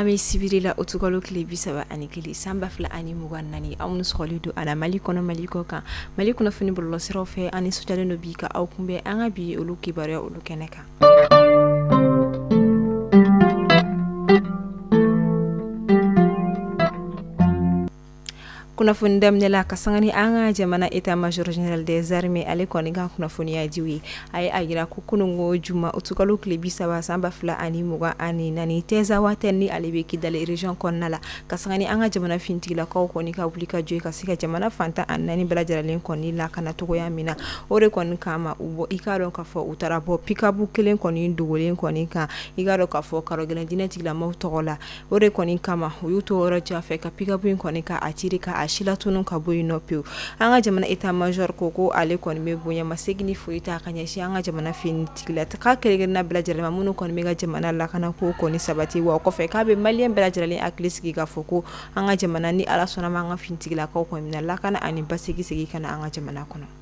Ami sibirila otugalo kile bisaba ani kili samba fila ani mugan nani amunu sɔgɔlido ana mali kɔnɔ mali kɔ kan mali kunnafoni bɔlɔlɔsiraw fɛ ani sojalen do bi ka aw kunbɛ an ka bi olu kibaruya olu kɛnɛ kan. Kunnafoni daminɛla ka sanga ni an ka jamana état major général des armées ale kɔni ka kunnafoniya diw ye a ye a yira ko kunungo juma otugalo kile bisaba samba fila ani mugan ani nani tɛza watɛ ni ale bɛ Kidali région kɔnɔna la ka sanga ni an ka jamana fintigilakaw kɔni ka wuli ka jɔ ka se ka jamana fantan ani naani bɛɛ lajɛlen kɔni lakana cogoya min na o de kɔni kama u bɔ i k'a dɔn k'a fɔ u taara bɔ pikabu kelen kɔni dogolen kɔni kan i k'a dɔn k'a fɔ karɔgɛlɛn diinɛ tigilamaw tɔgɔ la o de kɔni kama u y'u to yɔrɔ jan fɛ ka pikabu in kɔni ka a ciri ka sila tunun ka bɔ yen nɔ pewu an ka jamana état major ko ale kɔni bɛ bonya masegin ni foyi ta ka ɲɛsin an ka jamana fintigila ka kɛrɛnkɛrɛnna bɛɛ lajɛlen ma minnu kɔni bɛ ka jamana lakana ko kɔni sabati wa o kɔfɛ k'a bɛ maliyɛn bɛɛ lajɛlen hakili sigi k'a fɔ ko an ka jamana ni ala sɔnna ma an ka fintigilakaw kɔni bɛna lakana ani basigi kana an ka jamana kɔnɔ.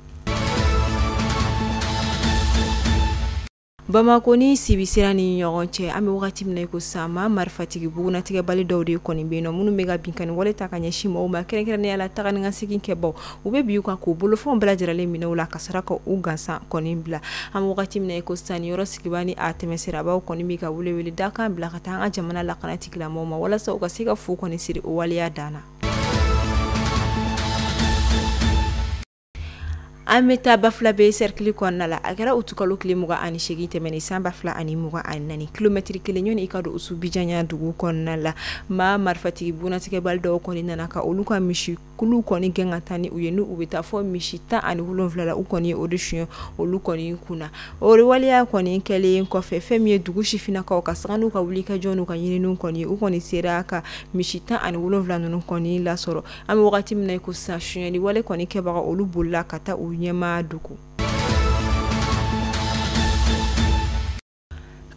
Bamako ni Sibi sera ni ɲɔgɔn cɛ an bɛ wagati min na ko sama marifatigi bugunatigɛ bali dɔw de kɔni bɛ yen nɔ minnu bɛ ka binkani wale ta ka ɲɛsin mɔgɔw ma kɛrɛnkɛrɛnnenya la taga ni ka segin kɛbaw u bɛ bi u kan k'u bolofɛnw bɛɛ lajɛlen minɛ u la ka sɔrɔ ka u gansan kɔni bila an bɛ wagati min na ko sisan yɔrɔ sigiba ni a tɛmɛsirabaw kɔni bɛ ka wele da kan bila ka taa an ka jamana lakana tigilamɔgɔw ma walasa u ka se ka fu kɔni siri o waleya danna. An bɛ taa Bafula bɛ cercle kɔnɔna la a kɛra utukalo kile 28 tɛmɛni san 2024 kilomɛtiri kelen ɲɔni i ka don usu bijanya dugu kɔnɔna la ma marifatigi bugunatigɛ bali dɔw kɔni nana ka olu ka misi kulu kɔni gɛn ka taa ni u ye n'u bɛ taa fɔ misi 17 la u kɔni ye o de suɲɛ olu kɔni kunna o waleya kɔni kɛlen kɔfɛ fɛn min ye dugu sifinnakaw ka sanga n'u ka wuli ka jɔ n'u ka ɲininiw kɔni u kɔni sera ka misi 17 ninnu kɔni lasɔrɔ an bɛ wagati min na ko sisan suɲɛli wale kɔni kɛbaga olu bolila ka taa u ɲɛma dugu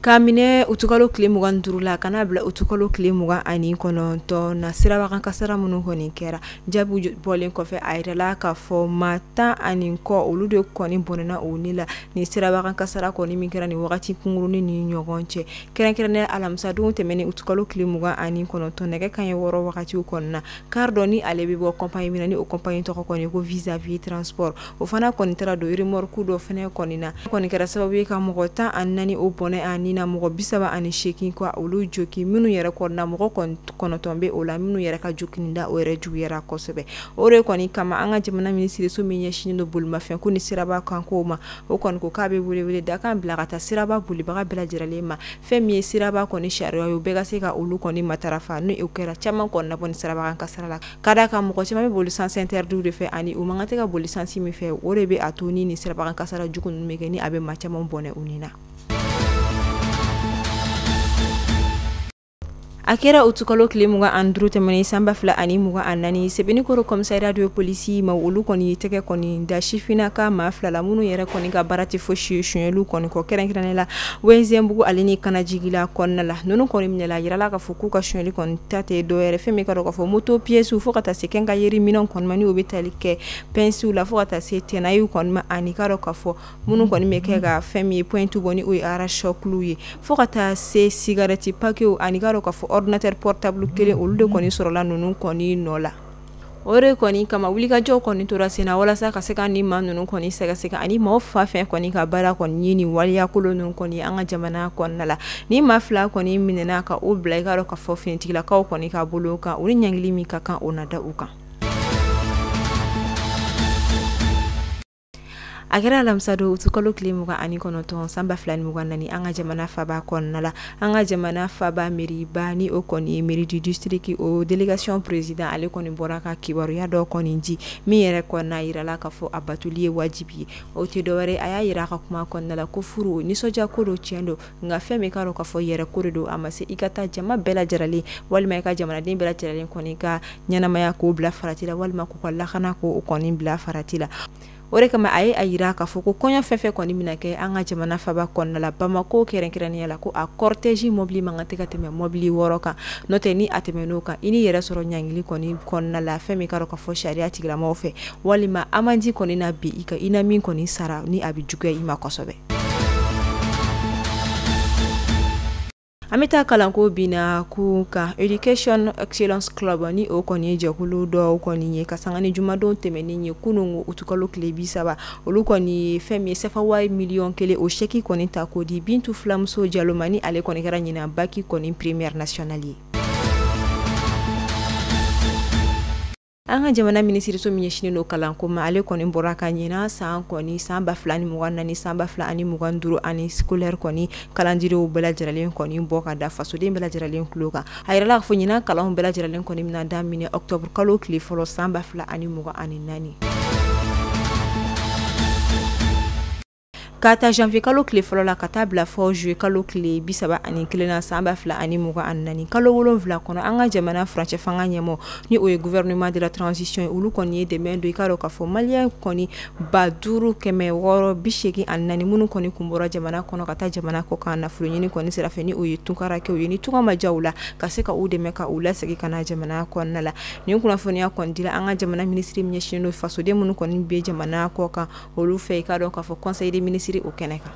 Kamine utukalo kile 25 la kana bila utukalo kile 29 na sirabakan kasara minnu kɔni kɛra jabu bɔlen kɔfɛ a yirala ka fɔ maa 10 ani kɔ olu de kɔni bɔnɛna o ni la ni sirabakan kasara kɔni min kɛra ni wagati kungurunin ni ɲɔgɔn cɛ kɛrɛnkɛrɛnnenya alamisa don tɛmɛni utukalo kile 29 nɛgɛ kanɲɛ 6 wagatiw kɔnɔna car dɔ ni ale bɛ bɔ compagnie min na ni o compagnie tɔgɔ kɔni ko vis-à-vis transport o fana kɔni taara don remorque dɔ fɛnɛ kɔni na kɔni kɛra sababu ye ka mɔgɔ 14 o bɔnɛ ani na mɔgɔ 38 ko olu joki minnu yɛrɛ kɔnɔna mɔgɔ 9 bɛ o la minnu yɛrɛ ka jokini da o yɛrɛ juguyara kosɛbɛ o de kɔni kama an ka jamana minisiriso min ɲɛsinnen don bolimafɛn ko ni siraba kanko ma o kɔni ko k'a bɛ wele da kan bila ka taa siraba bolibaga bɛɛ lajɛlen ma fɛn min ye siraba kɔni sariya ye o bɛɛ ka se ka olu kɔni matarafa ni o kɛra caman kɔni na bɔ ni sirabakan kasara la ka da kan mɔgɔ caman bɛ boli sans interdit de fɛ ani u man ka tɛ ka boli sans min fɛ o de bɛ a to ni sirabakan kasara jugu ninnu bɛ kɛ ni a bɛ maa caman bɔnɛ u ni na. A kɛra utukalo kile 25 tɛmɛni san 2024 Sebenikoro commissariat de police ma olu kɔni tɛgɛ kɔni da sifinnaka maa 2 la minnu yɛrɛ kɔni ka baara tɛ fosi ye suɲɛliw kɔni kɔ kɛrɛnkɛrɛnnen la Wɛnzɛnbugu ale ni Kanajigila kɔnɔna la ninnu kɔni minɛla yirala ka fɔ k'u ka suɲɛli kɔni ta tɛ dɔwɛrɛ fɛn min ka dɔn ka fɔ moto pièces fo ka taa se kɛnkayeri minɛnw kɔni ma ni o bɛ tali kɛ pinces la fo ka taa se tenayiw kɔni ma ani ka dɔn ka fɔ minnu kɔni bɛ kɛ ka fɛn min ye pointe bɔ ni o ye arrache-chocs ye fo ka taa se cigarette paquets ani ka dɔn ka fɔ ordinateur portable kelen olu de kɔni sɔrɔla ninnu kɔni nɔ la o de kɔni kama wulikajɔw kɔni tora sen na walasa ka se ka ni maa ninnu kɔni sɛgɛsɛgɛ ani maa fa fɛn kɔni ka baara kɔni ye ni waliya kolon ninnu kɔni an ka jamana kɔnɔna la ni maa 2 kɔni minɛna ka o bila i ka dɔn ka fɔ finitigilakaw kɔni ka bolo kan o ni ɲangili min ka kan o na da u kan. A kɛra alamisa don utukalo kile 29 san 2024 an ka jamana faba kɔnɔna la an ka jamana faba mairie ni o kɔni ye mairie du district o délégation président ale kɔni bɔra ka kibaruya dɔ kɔni di min yɛrɛ kɔnɔna yirala ka fɔ a batuli ye wajibi ye o tɛ dɔwɛrɛ a y'a yira a ka kuma kɔnɔna la ko furu nisɔndiya ko do tiɲɛ do nka fɛn min ka dɔn ka fɔ yɛrɛ ko de do a ma se i ka taa jama bɛɛ lajɛlen walima i ka jamanaden bɛɛ lajɛlen kɔni ka ɲɛnamaya k'o bila farati la walima k'u ka lakana k'o kɔni bila farati la o de kama a ye a yira k'a fɔ ko kɔɲɔ fɛn fɛn kɔni bɛna kɛ an ka jamana faba kɔnɔna la Bamako kɛrɛnkɛrɛnnenya la ko a cortège mobili man ka tɛ ka tɛmɛ mobili 6 kan n'o tɛ ni a tɛmɛn'o kan i ni yɛrɛ sɔrɔ ɲangili kɔni kɔnɔna la fɛn min ka dɔn ka fɔ sariya tigilamɔgɔw fɛ walima amandi kɔni na bi i ka i na min kɔni sara ni a bɛ juguya i ma kosɛbɛ. Amita kalanko bina kuka Education Excellence Club ni o koni jekulu do koni ye kasangani jumadon temeni ye kunungu utukalo klebi saba olu koni femi sefa wa million kele o sheki koni takodi Bintu Flamso Jalomani ale koni kera nyina baki koni première nationale. Anga jamana ministre so minyeshini no kalanko ma ale koni boraka nyina san koni san ba flani muganna ni san ba flani muganduru ani scolaire koni kalandiro bela jaralen koni boka da faso de bela jaralen kloga ayra la fo nyina kalan bela jaralen koni mina damine octobre kalo kli folo san ba fla ani muga ani nani kata janvier kalo kle folo la kata bla fo juillet kalo kle bisaba ani kilena samba fla ani muga annani kalo wolonvla kono anga jamana france fanga nyemo ni o gouvernement de la transition ulu koni de mendo ikaro ka fo malien koni baduru keme woro bisheki annani munu koni kumbora jamana kono kata jamana ko kana fulu nyini koni serafeni o tunkara ke o yini tunga majawla kaseka u de meka ula segi kana jamana ko nala ni kuna fo ni akondila anga jamana ministre mnyeshino faso de munu koni be jamana ko ka olu fe ikaro ka fo conseil des ministres au Canada.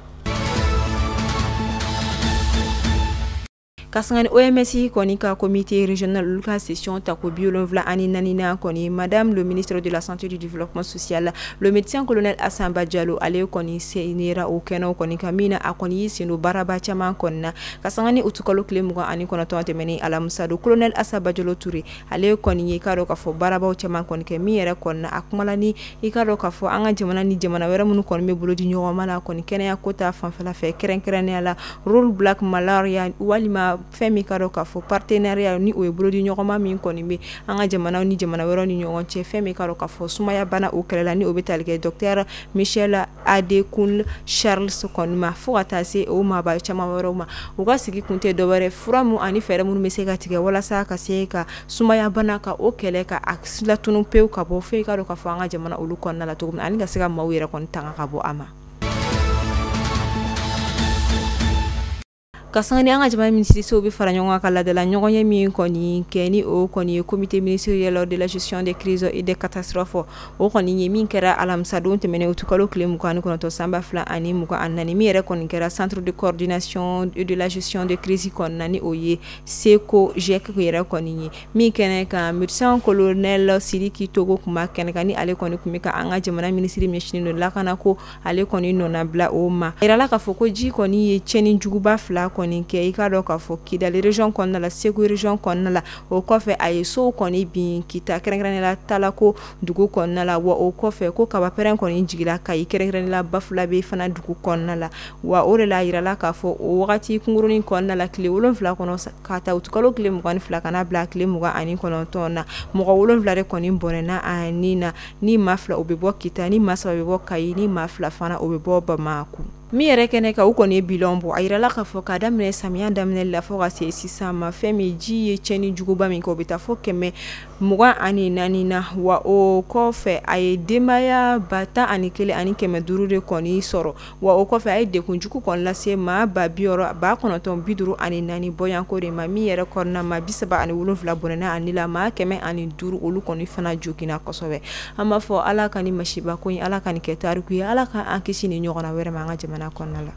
Kasangani OMS koni ka comité régional Lucas session tako biolonvla ani nanina koni madame le ministre de la santé et du développement social le médecin colonel Assamba Diallo ale koni senera o keno koni kamina akoni sino baraba chama konna kasangani utukolo klemugo ani kono tonte meni ala musado colonel Assamba Diallo Touré ale koni yikaro ka fo baraba chama koni kemiera konna akmalani yikaro ka fo anga jamana ni jamana wera munu koni mebulo di nyoma koni kene ya kota fanfala fe kerenkeren ala rule black malaria walima femi karo ka fo partenariat ni o ebolo di nyogoma min koni be anga jamana ni jamana wero ni nyogonche femi karo ka fo sumaya bana o kelela ni hôpital ke docteur Michel Adekun Charles konma fo atase o ma ba chama wero ma o ga sigi kunte do bare furamu ani fere mun mesega tige wala sa ka seka sumaya bana ka o kele ka aksila tunu peu ka bo fe karo ka fo anga jamana ulu konna la to ani ga sega mawira kon tanga ka bo ama kasangani anga jamana ministre so bi fara nyonga kala de la nyonye mi koni keni o koni comité ministériel de la gestion des crises et des catastrophes o koni nyemi kera alam sadon te mene utukalo klem ko an kono to samba fla ani muko annani mi re koni kera centre de coordination et de la gestion des crises kon nani oye seko jek ko yera koni mi kene ka médecin colonel Sidiki Togo kuma kene kani ale koni kumika anga jamana ministre mi chini no lakana ko ale koni nona bla o ma era la ka foko ji koni ye cheni juguba fla koni ke ikado ka fo kida les régions konna la segu région konna la o kofe ayeso koni bin kita kerengrene la talako dugu konna la wa o kofe ko kaba peren koni jigila kai kerengrene la bafula be fana dugu konna la wa ore la ira la ka fo o wakati kunguruni konna la kle wolon fla kono kata utukalo kle mugani fla kana bla kle muga ani kono tona muga wolon fla re koni bonena anina ni mafla obebo kita ni masa obebo kai ni mafla fana obebo bamaku mi yere kene ka ukoni bilombo ayira la ka fo ka damne samia damne la fo ga se sisama femi ji ye cheni juguba mi ko bita fo keme muga ani nanina wa o kofe ay demaya bata ani kele ani keme durure koni soro wa o kofe ay de kunjuku kon la se ma ba bioro ba kono ton biduru ani nani boyan ko de ma mi yere korna ma bisaba ani wulun fla bonena ani la ma keme ani duru olu koni fana jokina kosobe ama fo ala kani mashiba ko ala kani ketaru ku ala ka ankisi ni nyogona were ma nga na konala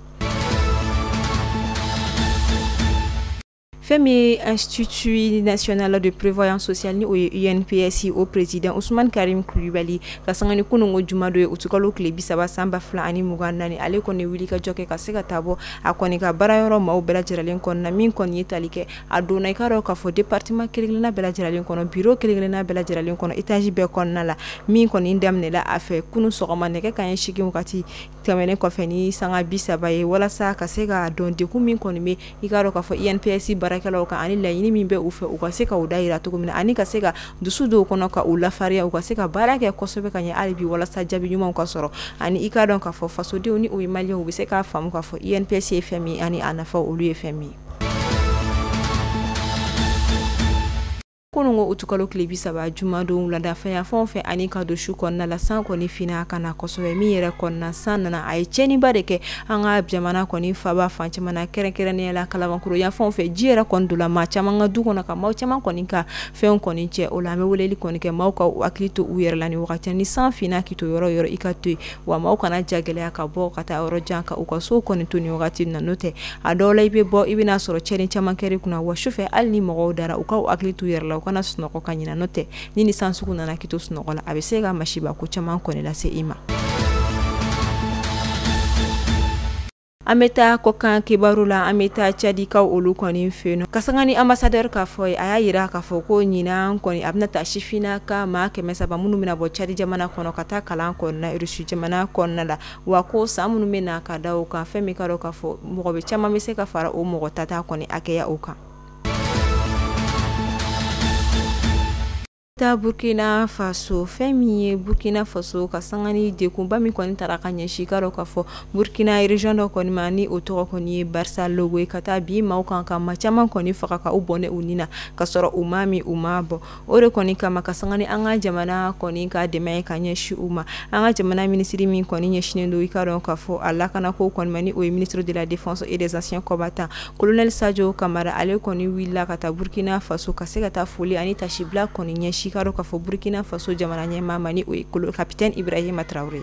Femi Institut National de Prévoyance Sociale ni o UNPSI au président Ousmane Karim Koulibaly kasangani kunungo jumado utukalo klebi saba samba fla ani muganda ni ale koni wili ka joke ka sega tabo akoni ka barayoro ma o bela jiralen kon na min kon yitalike adona ikaro ka fo département kelegena bela jiralen kono bureau kelegena bela jiralen kono étage be kon na la min kon indamne la afe kunu sogoma neke kan shiki mukati kamene ko feni sanga bisaba ye wala sa ka sega don de ku min kon me ikaro ka fo UNPSI kala ka ani la yini mimbe ufe ukaseka udaira to kumina ani kaseka dusudo kono ka ula faria ukaseka baraka kosobe kanya alibi wala sajabi nyuma ukasoro ani ikadon ka fo fasode oni o imali o biseka famu ka fo INPC FMI ani anafa olu FMI kunungo utukalo kile 30 jumadon wulada fɛn fɛn fɛn ani ka don su kɔnɔna la san kɔni fina kana kosɛbɛ min yɛrɛ kɔnɔna san nana a ye cɛniba de kɛ an ka jamana kɔni faba fan caman na kɛrɛnkɛrɛnnenya la kalabankoro yan fɛn fɛn ji yɛrɛ kɔni dola maa caman ka du kɔnɔ ka maa caman kɔni ka fɛn kɔni cɛ o la an bɛ weleli kɔni kɛ maaw ka hakili to u yɛrɛ la ni wagati ni san fina k'i to yɔrɔ yɔrɔ i ka to yen wa maaw kana jagɛlɛya ka bɔ ka taa yɔrɔ jan ka u ka so kɔni to ni wagati na n'o tɛ a dɔw la i bɛ bɔ i bɛna sɔrɔ cɛni caman kɛr'i kunna wa sufɛ hali ni mɔgɔw dara u ka hakili to u yɛrɛ la u kana sunɔgɔ ka ɲina n'o tɛ ni san sugu nana k'i to sunɔgɔ la a bɛ se ka masiba ko caman kɔni lase i ma. An bɛ taa kɔkan kibaru la an bɛ taa Cadikaw olu kɔni fɛ yen kasanga ni ambassadeur k'a fɔ a y'a yira k'a fɔ ko ɲinan kɔni a bɛna taa sifinnaka maa 300 minnu bɛna bɔ Cadi jamana kɔnɔ ka taa kalan kɔnɔna Rusi jamana kɔnɔna la wa ko san minnu bɛna ka da o kan fɛn min ka dɔn k'a fɔ mɔgɔ caman bɛ se ka fara o mɔgɔ tata kɔni hakɛya o kan. Burkina Faso fɛn min ye Burkina Faso ka sangani dekunba min kɔni tara ka ɲɛsin ka dɔn k'a fɔ Burkina region dɔ kɔni ma ni o tɔgɔ kɔni ye Barça Logo ye ka taa bi maaw kan ka maa caman kɔni faga ka u bɔnɛ u ni na ka sɔrɔ u ma min u ma bɔ o de kɔni kama ka sangani an ka jamana kɔni ka dɛmɛ ka ɲɛsin u ma an ka jamana minisiri min kɔni ɲɛsinen don i ka dɔn k'a fɔ a lakana ko kɔni ma ni o ye ministre de la défense et des anciens combattants colonel Sadio Kamara ale kɔni wulila ka taa Burkina Faso ka se ka taa foli ani tasibila kɔni ɲɛsin ka dɔn k'a fɔ Burkina Faso jamana ɲɛmaa ma ni o ye capitaine Ibrahima Traoré.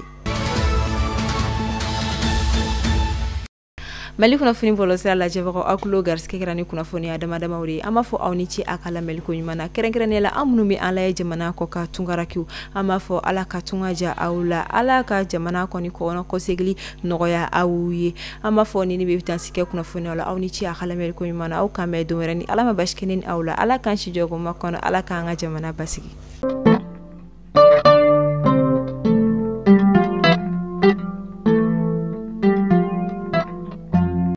Mali kunnafoni bɔlɔsira lajɛbagaw aw tulo garisigɛ kɛra ni kunnafoniya damadamaw de ye an b'a fɔ aw ni ci a ka lamɛnni ko ɲuman na kɛrɛnkɛrɛnnenya la an minnu bɛ an lajɛ jamana kɔ ka tungarakiw an b'a fɔ ala ka tunga ja aw la ala ka jamana kɔni kɔnɔ kɔsegili nɔgɔya aw ye an b'a fɔ ni bɛ tan sikɛ kunnafoniya la aw ni ci a ka lamɛnni ko ɲuman na aw kan bɛn don wɛrɛ ni ala ma basi kɛ ni aw la ala k'an si jɔ gɔma kɔnɔ ala k'an ka jamana basigi.